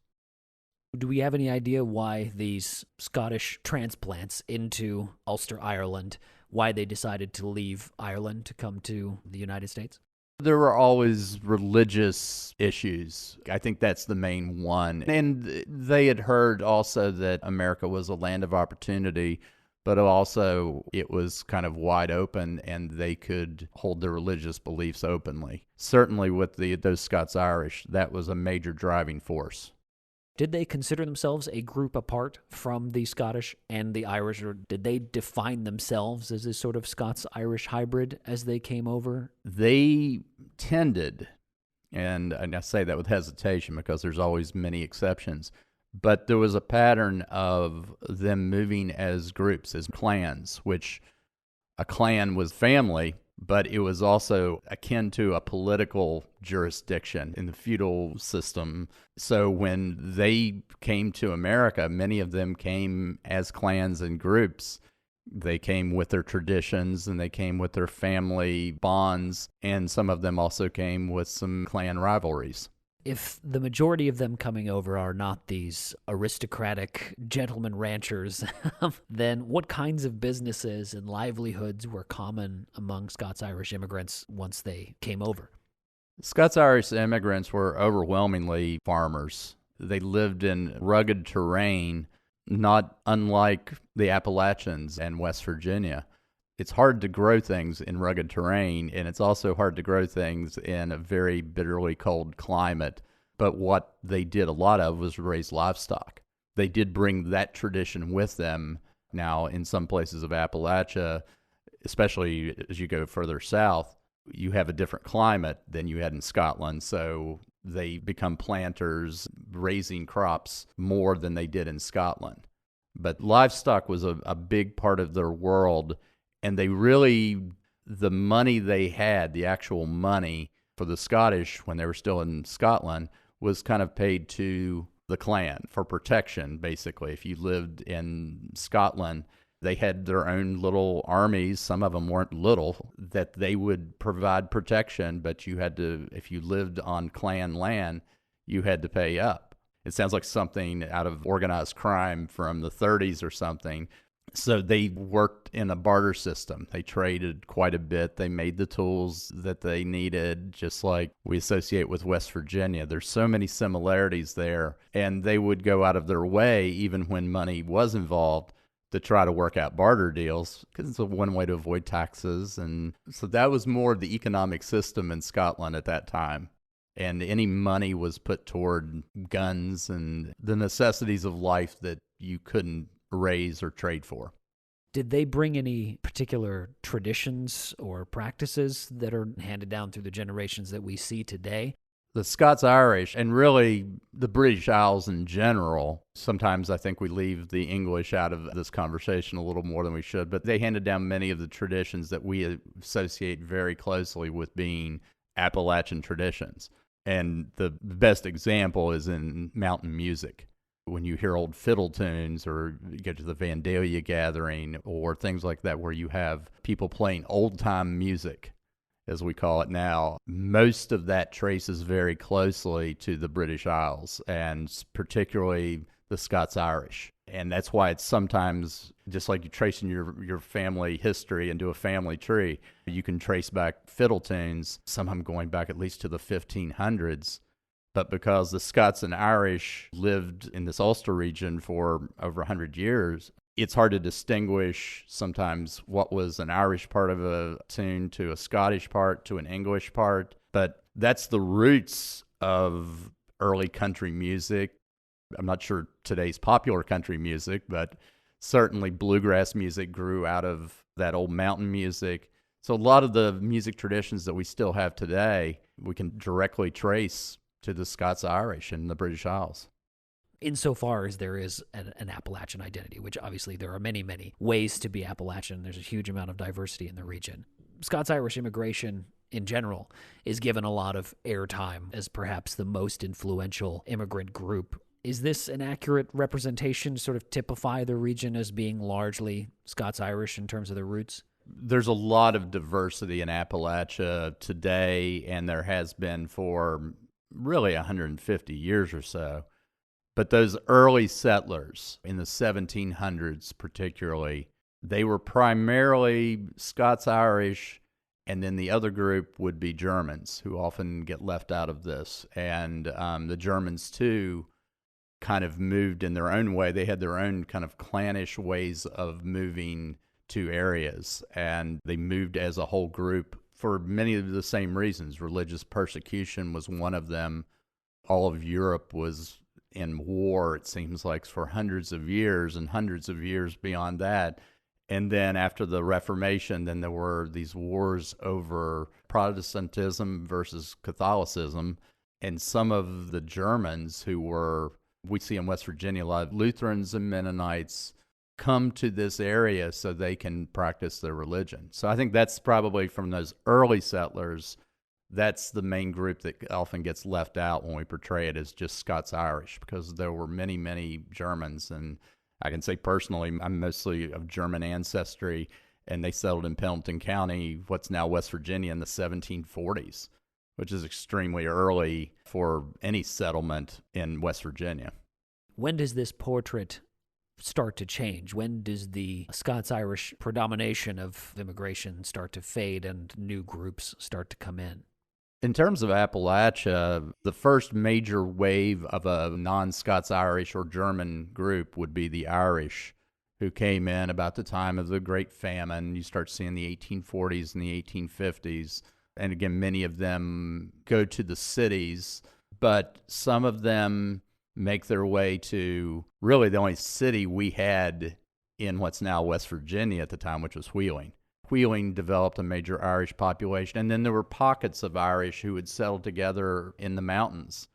[SPEAKER 1] Do we have any idea why these Scottish transplants into Ulster, Ireland, why they decided to leave Ireland to come to the United States?
[SPEAKER 2] There were always religious issues. I think that's the main one. And they had heard also that America was a land of opportunity, but also it was kind of wide open and they could hold their religious beliefs openly. Certainly with those Scots-Irish, that was a major driving force.
[SPEAKER 1] Did they consider themselves a group apart from the Scottish and the Irish, or did they define themselves as this sort of Scots-Irish hybrid as they came over?
[SPEAKER 2] They tended, and I say that with hesitation because there's always many exceptions, but there was a pattern of them moving as groups, as clans, which a clan was family, but it was also akin to a political jurisdiction in the feudal system. So when they came to America, many of them came as clans and groups, They came with their traditions and they came with their family bonds, and some of them also came with some clan rivalries.
[SPEAKER 1] If the majority of them coming over are not these aristocratic gentleman ranchers, then what kinds of businesses and livelihoods were common among Scots-Irish immigrants once they came over?
[SPEAKER 2] Scots-Irish immigrants were overwhelmingly farmers. They lived in rugged terrain, not unlike the Appalachians and West Virginia. It's hard to grow things in rugged terrain, and it's also hard to grow things in a very bitterly cold climate. But what they did a lot of was raise livestock. They did bring that tradition with them. Now, in some places of Appalachia, especially as you go further south, you have a different climate than you had in Scotland. So they become planters, raising crops more than they did in Scotland. But livestock was a big part of their world, and they really, the money they had, the actual money for the Scottish when they were still in Scotland, was kind of paid to the clan for protection, basically. If you lived in Scotland, they had their own little armies. Some of them weren't little, that they would provide protection, but you had to, if you lived on clan land, you had to pay up. It sounds like something out of organized crime from the 30s or something. So they worked in a barter system. They traded quite a bit. They made the tools that they needed, just like we associate with West Virginia. There's so many similarities there. And they would go out of their way, even when money was involved, to try to work out barter deals, because it's one way to avoid taxes. And so that was more of the economic system in Scotland at that time. And any money was put toward guns and the necessities of life that you couldn't raise or trade for.
[SPEAKER 1] Did they bring any particular traditions or practices that are handed down through the generations that we see today?
[SPEAKER 2] The Scots-Irish, and really the British Isles in general, sometimes I think we leave the English out of this conversation a little more than we should, but they handed down many of the traditions that we associate very closely with being Appalachian traditions. And the best example is in mountain music. When you hear old fiddle tunes, or you go to the Vandalia gathering, or things like that, where you have people playing old-time music, as we call it now, most of that traces very closely to the British Isles, and particularly the Scots-Irish. And that's why it's sometimes, just like you tracing your family history into a family tree, you can trace back fiddle tunes, some of them going back at least to the 1500s. But because the Scots and Irish lived in this Ulster region for over 100 years, it's hard to distinguish sometimes what was an Irish part of a tune to a Scottish part to an English part. But that's the roots of early country music. I'm not sure today's popular country music, but certainly bluegrass music grew out of that old mountain music. So a lot of the music traditions that we still have today, we can directly trace to the Scots-Irish and the British Isles.
[SPEAKER 1] Insofar as there is an Appalachian identity, which obviously there are many, many ways to be Appalachian. There's a huge amount of diversity in the region. Scots-Irish immigration in general is given a lot of airtime as perhaps the most influential immigrant group. Is this an accurate representation to sort of typify the region as being largely Scots-Irish in terms of their roots?
[SPEAKER 2] There's a lot of diversity in Appalachia today, and there has been for really 150 years or so. But those early settlers in the 1700s particularly, they were primarily Scots-Irish, and then the other group would be Germans, who often get left out of this. And the Germans, too, kind of moved in their own way. They had their own kind of clannish ways of moving to areas, and they moved as a whole group for many of the same reasons. Religious persecution was one of them. All of Europe was in war, it seems like, for hundreds of years and hundreds of years beyond that. And then after the Reformation, then there were these wars over Protestantism versus Catholicism. And some of the Germans who were, we see in West Virginia, a lot of Lutherans and Mennonites come to this area so they can practice their religion. So I think that's probably from those early settlers, that's the main group that often gets left out when we portray it as just Scots-Irish, because there were many, many Germans, and I can say personally, I'm mostly of German ancestry, and they settled in Pendleton County, what's now West Virginia, in the 1740s, which is extremely early for any settlement in West Virginia.
[SPEAKER 1] When does this portrait start to change? When does the Scots-Irish predomination of immigration start to fade and new groups start to come in?
[SPEAKER 2] In terms of Appalachia, the first major wave of a non-Scots-Irish or German group would be the Irish, who came in about the time of the Great Famine. You start seeing the 1840s and the 1850s. And again, many of them go to the cities, but some of them make their way to really the only city we had in what's now West Virginia at the time, which was Wheeling. Wheeling developed a major Irish population, and then there were pockets of Irish who would settle together in the mountains,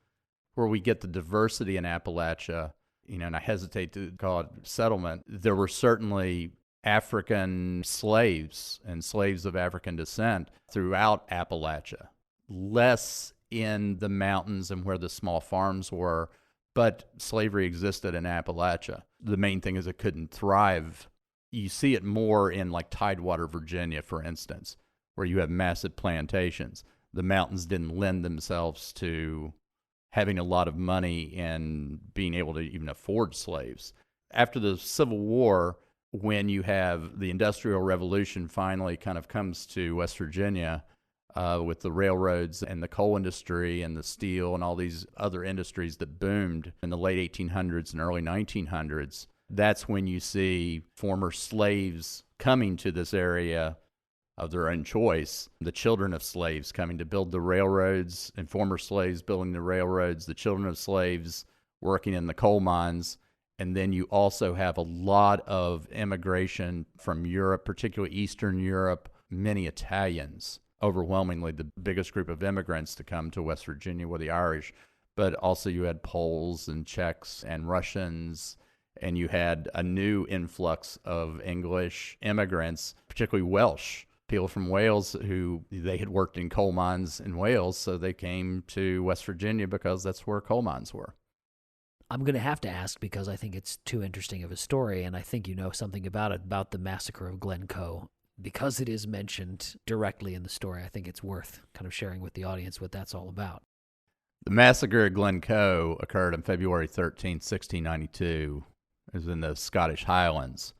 [SPEAKER 2] where we get the diversity in Appalachia. And I hesitate to call it settlement. There were certainly African slaves and slaves of African descent throughout Appalachia, less in the mountains and where the small farms were, but slavery existed in Appalachia. The main thing is it couldn't thrive. You see it more in like Tidewater, Virginia, for instance, where you have massive plantations. The mountains didn't lend themselves to having a lot of money and being able to even afford slaves. After the Civil War, when you have the Industrial Revolution finally kind of comes to West Virginia, with the railroads and the coal industry and the steel and all these other industries that boomed in the late 1800s and early 1900s, that's when you see former slaves coming to this area of their own choice, the children of slaves coming to build the railroads, and former slaves building the railroads, the children of slaves working in the coal mines. And then you also have a lot of immigration from Europe, particularly Eastern Europe, many Italians. Overwhelmingly, the biggest group of immigrants to come to West Virginia were the Irish, but also you had Poles and Czechs and Russians, and you had a new influx of English immigrants, particularly Welsh, people from Wales who they had worked in coal mines in Wales, so they came to West Virginia because that's where coal mines were.
[SPEAKER 1] I'm going to have to ask because I think it's too interesting of a story, and I think you know something about it, about the massacre of Glencoe. Because it is mentioned directly in the story, I think it's worth kind of sharing with the audience what that's all about.
[SPEAKER 2] The massacre of Glencoe occurred on February 13th, 1692. It was in the Scottish Highlands.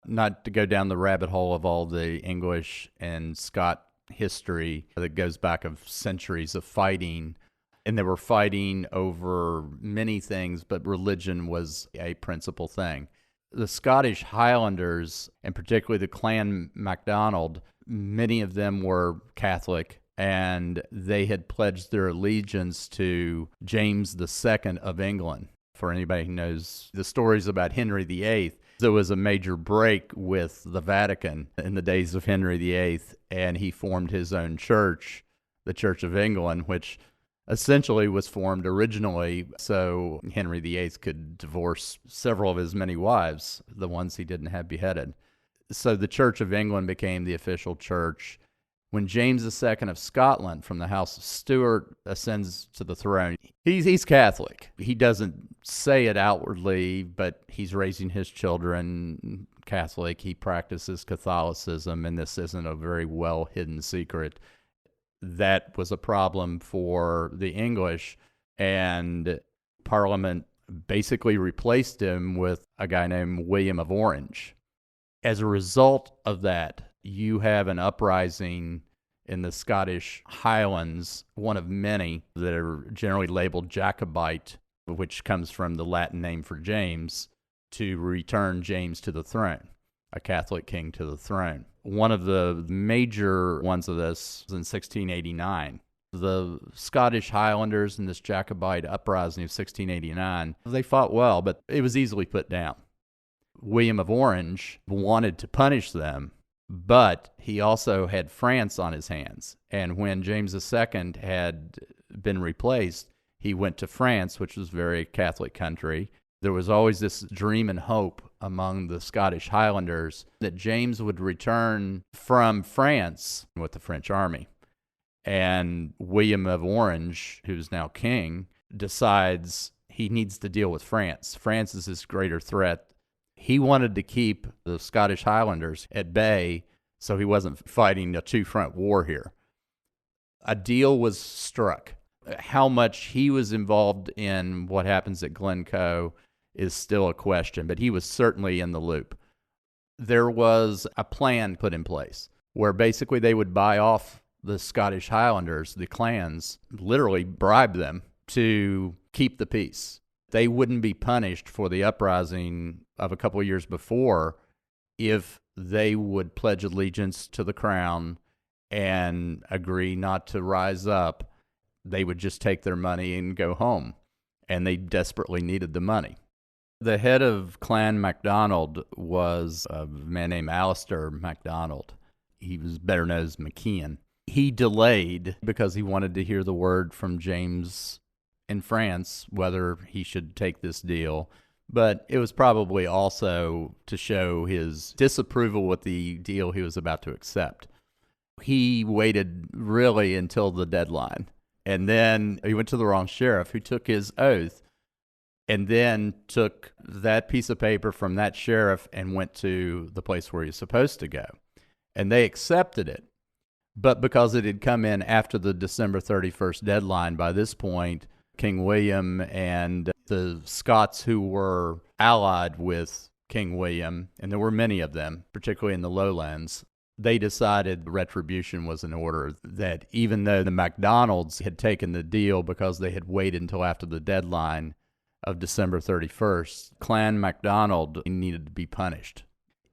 [SPEAKER 2] Not to go down the rabbit hole of all the English and Scot history that goes back of centuries of fighting, and they were fighting over many things, but religion was a principal thing. The Scottish Highlanders, and particularly the Clan MacDonald, many of them were Catholic, and they had pledged their allegiance to James II of England. For anybody who knows the stories about Henry VIII, there was a major break with the Vatican in the days of Henry VIII, and he formed his own church, the Church of England, which essentially was formed originally so Henry VIII could divorce several of his many wives, the ones he didn't have beheaded. So the Church of England became the official church. When James II of Scotland from the House of Stuart ascends to the throne, he's Catholic. He doesn't say it outwardly, but he's raising his children Catholic. He practices Catholicism, and this isn't a very well-hidden secret. That was a problem for the English, and Parliament basically replaced him with a guy named William of Orange. As a result of that, you have an uprising in the Scottish Highlands, one of many that are generally labeled Jacobite, which comes from the Latin name for James, to return James to the throne, a Catholic king to the throne. One of the major ones of this was in 1689. The Scottish Highlanders in this Jacobite uprising of 1689, they fought well, but it was easily put down. William of Orange wanted to punish them, but he also had France on his hands. And when James II had been replaced, he went to France, which was a very Catholic country. There was always this dream and hope among the Scottish Highlanders that James would return from France with the French army. And William of Orange, who's now king, decides he needs to deal with France. France is his greater threat He wanted to keep the Scottish Highlanders at bay so he wasn't fighting a two-front war here. A deal was struck. How much he was involved in what happens at Glencoe is still a question, but he was certainly in the loop. There was a plan put in place where basically they would buy off the Scottish Highlanders, the clans, literally bribe them to keep the peace. They wouldn't be punished for the uprising of a couple of years before if they would pledge allegiance to the crown and agree not to rise up. They would just take their money and go home, and they desperately needed the money. The head of Clan MacDonald was a man named Alistair MacDonald. He was better known as MacIan. He delayed because he wanted to hear the word from James in France whether he should take this deal, but it was probably also to show his disapproval with the deal he was about to accept. He waited really until the deadline, and then he went to the wrong sheriff who took his oath and then took that piece of paper from that sheriff and went to the place where he was supposed to go. And they accepted it. But because it had come in after the December 31st deadline, by this point, King William and the Scots who were allied with King William, and there were many of them, particularly in the lowlands, they decided retribution was in order, that even though the MacDonalds had taken the deal because they had waited until after the deadline of December 31st, Clan MacDonald needed to be punished,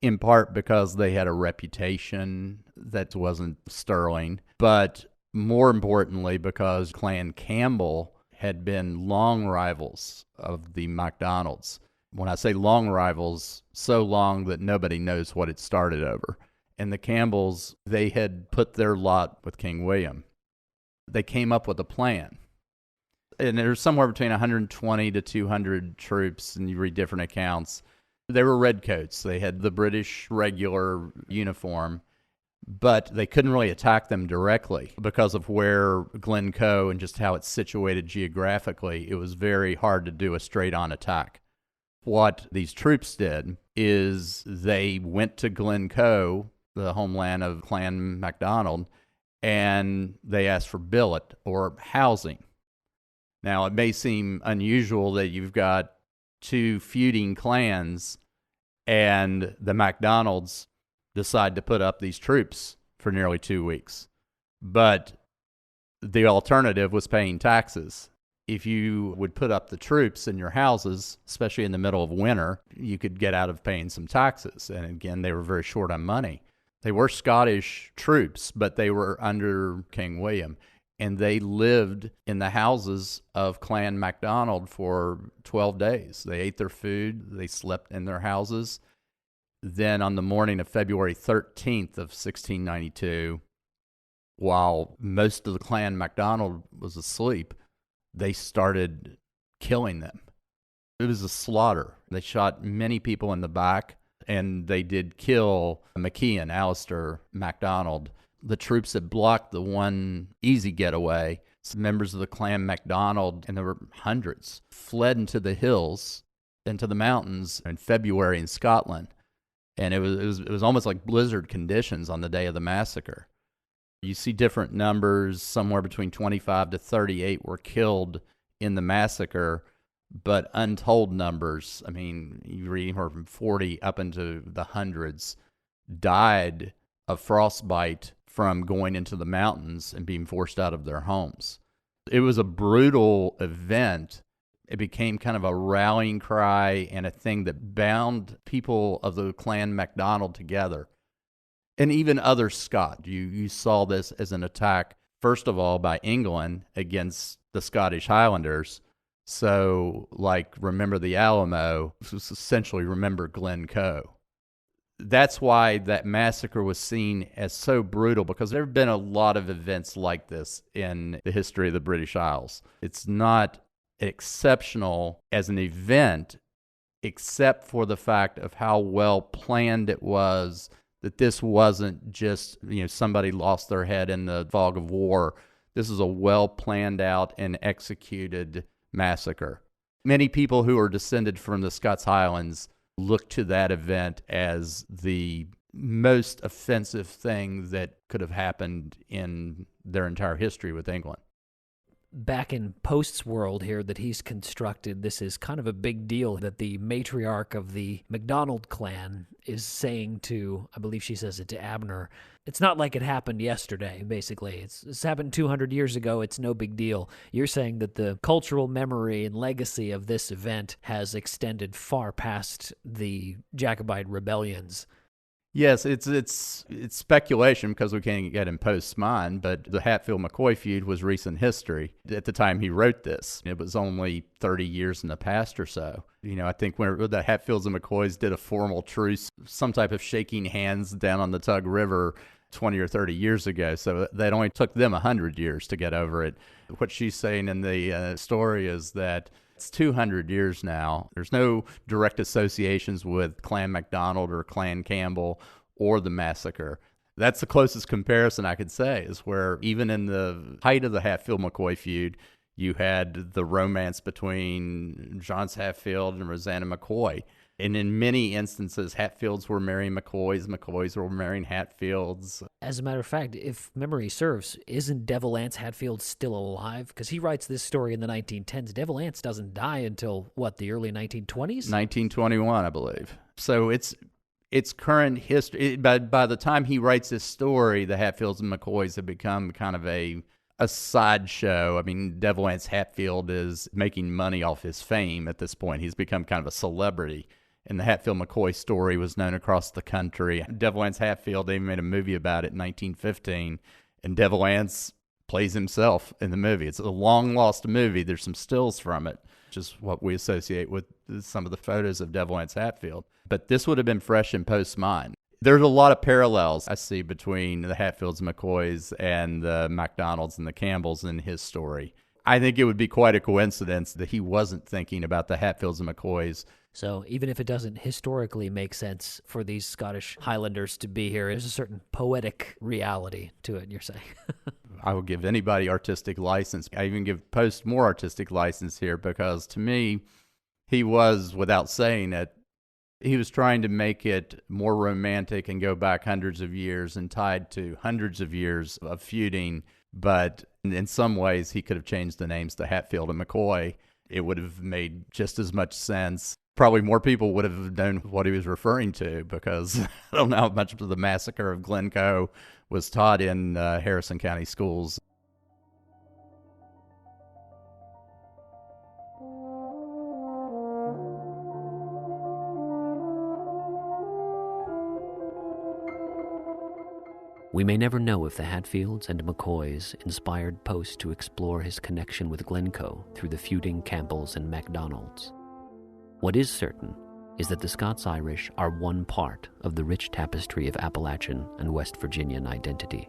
[SPEAKER 2] in part because they had a reputation that wasn't sterling, but more importantly because Clan Campbell had been long rivals of the MacDonalds. When I say long rivals, so long that nobody knows what it started over. And the Campbells, they had put their lot with King William. They came up with a plan. And there's somewhere between 120 to 200 troops, and you read different accounts. They were redcoats. They had the British regular uniform, but they couldn't really attack them directly because of where Glencoe and just how it's situated geographically. It was very hard to do a straight-on attack. What these troops did is they went to Glencoe, the homeland of Clan MacDonald, and they asked for billet or housing. Now, it may seem unusual that you've got two feuding clans and the MacDonalds decide to put up these troops for nearly 2 weeks. But the alternative was paying taxes. If you would put up the troops in your houses, especially in the middle of winter, you could get out of paying some taxes. And again, they were very short on money. They were Scottish troops, but they were under King William. And they lived in the houses of Clan MacDonald for 12 days. They ate their food. They slept in their houses. Then on the morning of February 13th of 1692, while most of the Clan MacDonald was asleep, they started killing them. It was a slaughter. They shot many people in the back, and they did kill MacIan, Alistair MacDonald. The troops that blocked the one easy getaway, some members of the Clan MacDonald, and there were hundreds, fled into the hills, into the mountains in February in Scotland. And it was almost like blizzard conditions on the day of the massacre. You see different numbers, somewhere between 25 to 38 were killed in the massacre, but untold numbers, I mean, you read from 40 up into the hundreds, died of frostbite from going into the mountains and being forced out of their homes. It was a brutal event. It became kind of a rallying cry and a thing that bound people of the Clan MacDonald together. And even other Scot. You saw this as an attack, first of all, by England against the Scottish Highlanders. So, like, remember the Alamo, was essentially remember Glencoe. That's why that massacre was seen as so brutal, because there have been a lot of events like this in the history of the British Isles. It's not exceptional as an event, except for the fact of how well planned it was, that this wasn't just, somebody lost their head in the fog of war. This is a well planned out and executed massacre. Many people who are descended from the Scots Highlands look to that event as the most offensive thing that could have happened in their entire history with England.
[SPEAKER 1] Back in Post's world here that he's constructed, this is kind of a big deal that the matriarch of the MacDonald clan is saying to, I believe she says it to Abner, it's not like it happened yesterday, basically. It's happened 200 years ago. It's no big deal. You're saying that the cultural memory and legacy of this event has extended far past the Jacobite rebellions.
[SPEAKER 2] Yes, it's speculation because we can't get in Post's mind, but the Hatfield-McCoy feud was recent history at the time he wrote this. It was only 30 years in the past or so. I think when the Hatfields and McCoys did a formal truce, some type of shaking hands down on the Tug River 20 or 30 years ago, so that only took them 100 years to get over it. What she's saying in the story is that it's 200 years now. There's no direct associations with Clan MacDonald or Clan Campbell or the massacre. That's the closest comparison I could say, is where even in the height of the Hatfield-McCoy feud, you had the romance between John Hatfield and Rosanna McCoy. And in many instances, Hatfields were marrying McCoys, McCoys were marrying Hatfields.
[SPEAKER 1] As a matter of fact, if memory serves, isn't Devil Anse Hatfield still alive? Because he writes this story in the 1910s. Devil Anse doesn't die until, the early 1920s?
[SPEAKER 2] 1921, I believe. So it's current history. By the time he writes this story, the Hatfields and McCoys have become kind of a sideshow. I mean, Devil Anse Hatfield is making money off his fame at this point. He's become kind of a celebrity. And the Hatfield-McCoy story was known across the country. Devil Anse Hatfield, they made a movie about it in 1915, and Devil Anse plays himself in the movie. It's a long-lost movie. There's some stills from it, which is what we associate with some of the photos of Devil Anse Hatfield. But this would have been fresh in Post's mind. There's a lot of parallels I see between the Hatfields and McCoys and the MacDonalds and the Campbells in his story. I think it would be quite a coincidence that he wasn't thinking about the Hatfields and McCoys.
[SPEAKER 1] So even if it doesn't historically make sense for these Scottish Highlanders to be here, there's a certain poetic reality to it, you're saying.
[SPEAKER 2] I will give anybody artistic license. I even give Post more artistic license here because to me, he was, without saying it, he was trying to make it more romantic and go back hundreds of years and tied to hundreds of years of feuding. But in some ways, he could have changed the names to Hatfield and McCoy. It would have made just as much sense. Probably more people would have known what he was referring to because I don't know how much of the massacre of Glencoe was taught in Harrison County schools.
[SPEAKER 3] We may never know if the Hatfields and McCoys inspired Post to explore his connection with Glencoe through the feuding Campbells and MacDonalds. What is certain is that the Scots-Irish are one part of the rich tapestry of Appalachian and West Virginian identity.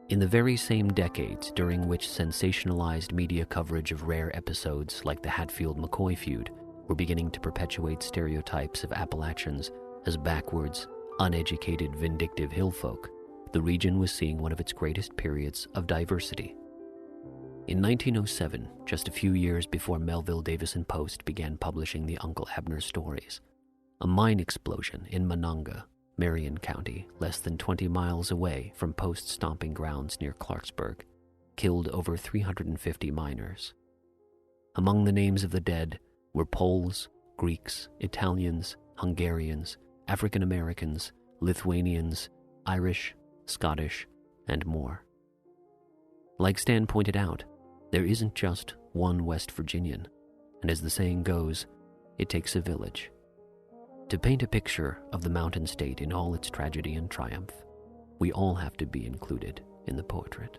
[SPEAKER 3] In the very same decades during which sensationalized media coverage of rare episodes like the Hatfield-McCoy feud were beginning to perpetuate stereotypes of Appalachians as backwards, uneducated, vindictive hillfolk, the region was seeing one of its greatest periods of diversity. In 1907, just a few years before Melville Davisson Post began publishing the Uncle Abner stories, a mine explosion in Monongah, Marion County, less than 20 miles away from Post's stomping grounds near Clarksburg, killed over 350 miners. Among the names of the dead were Poles, Greeks, Italians, Hungarians, African Americans, Lithuanians, Irish, Scottish, and more. Like Stan pointed out, there isn't just one West Virginian, and as the saying goes, it takes a village. To paint a picture of the mountain state in all its tragedy and triumph, we all have to be included in the portrait.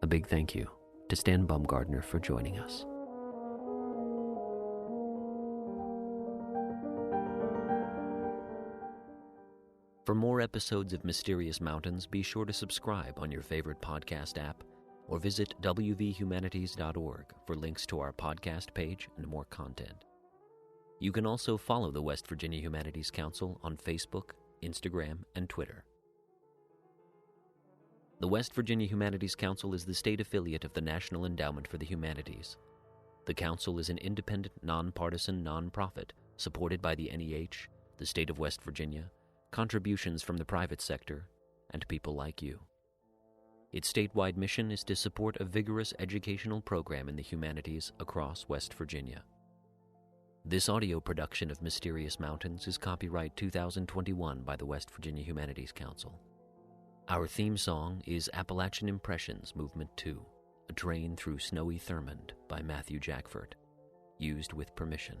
[SPEAKER 3] A big thank you to Stan Bumgardner for joining us. For more episodes of Mysterious Mountains, be sure to subscribe on your favorite podcast app or visit wvhumanities.org for links to our podcast page and more content. You can also follow the West Virginia Humanities Council on Facebook, Instagram, and Twitter. The West Virginia Humanities Council is the state affiliate of the National Endowment for the Humanities. The Council is an independent, nonpartisan nonprofit supported by the NEH, the state of West Virginia, contributions from the private sector, and people like you. Its statewide mission is to support a vigorous educational program in the humanities across West Virginia. This audio production of Mysterious Mountains is copyright 2021 by the West Virginia Humanities Council. Our theme song is Appalachian Impressions Movement 2, A Train Through Snowy Thurmond by Matthew Jackford, used with permission.